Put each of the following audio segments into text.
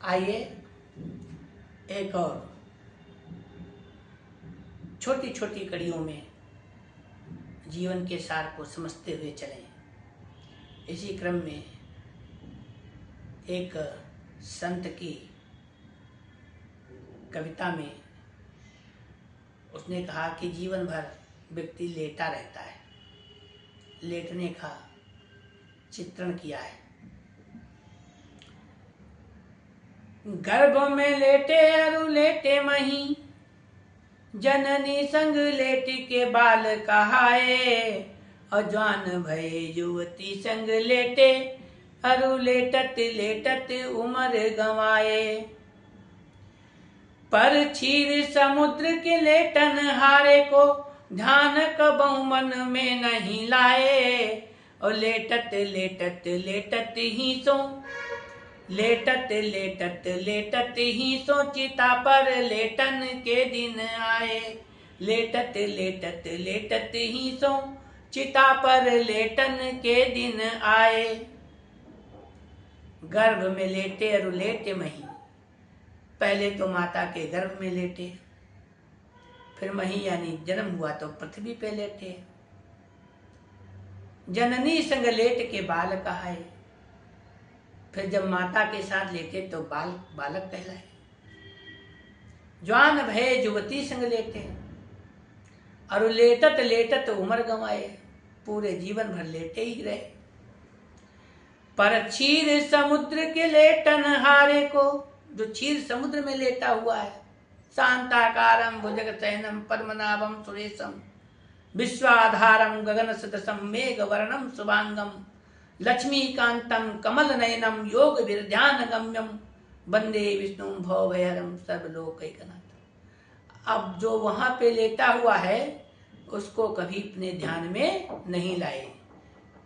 आइए एक और छोटी छोटी कड़ियों में जीवन के सार को समझते हुए चलें। इसी क्रम में एक संत की कविता में उसने कहा कि जीवन भर व्यक्ति लेटा रहता है, लेटने का चित्रण किया है। गर्भ में लेटे अरु लेटे मही, जननी संग लेट के बाल कहाए। अजवान भये युवती संग लेटे, अरु लेटत लेटत उमर गंवाए। पर क्षीर समुद्र के लेटन हारे को, ध्यान कबहु मन में नहीं लाए। और लेटत लेटत लेटत ही सो, लेटत लेटत लेटत ही सो चिता पर लेटन के दिन आए। लेटत लेटत लेटत ही सो चिता पर लेटन के दिन आए। गर्भ में लेटे और लेटे मही, पहले तो माता के गर्भ में लेटे, फिर मही यानी जन्म हुआ तो पृथ्वी पे लेटे। जननी संग लेट के बाल कहाए, फिर जब माता के साथ लेटे तो बालक कहलाए। जवान भये युवती संग लेटे, और लेटत लेटत उम्र गंवाए, पूरे जीवन भर लेटे ही रहे। पर क्षीर समुद्र के लेटन हारे को, जो क्षीर समुद्र में लेटा हुआ है, शांताकारम भुजग शयनम पद्मनाभम सुरेशम, विश्वाधारम गगन सदसम मेघ वर्णम शुभांगम, लक्ष्मीकांतम कमल नयनम योग विरध्यान गम्यम, वंदे विष्णु भवभयहरम सर्वलोकैकनाथम। अब जो वहां पे लेटा हुआ है उसको कभी अपने ध्यान में नहीं लाए।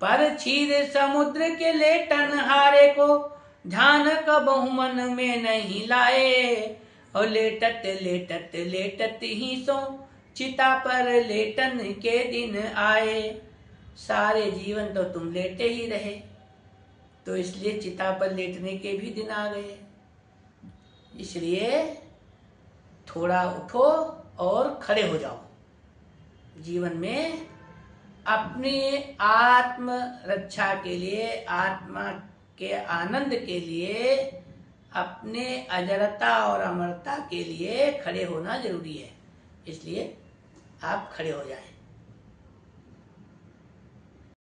पर क्षीर समुद्र के लेटन हारे को, ध्यान कबहु मन में नहीं लाए। और लेटत लेटत लेटत ही सो चिता पर लेटन के दिन आए। सारे जीवन तो तुम लेटे ही रहे, तो इसलिए चिता पर लेटने के भी दिन आ गए। इसलिए थोड़ा उठो और खड़े हो जाओ। जीवन में अपनी आत्म रक्षा के लिए, आत्मा के आनंद के लिए, अपने अजरता और अमरता के लिए खड़े होना जरूरी है। इसलिए आप खड़े हो जाएं।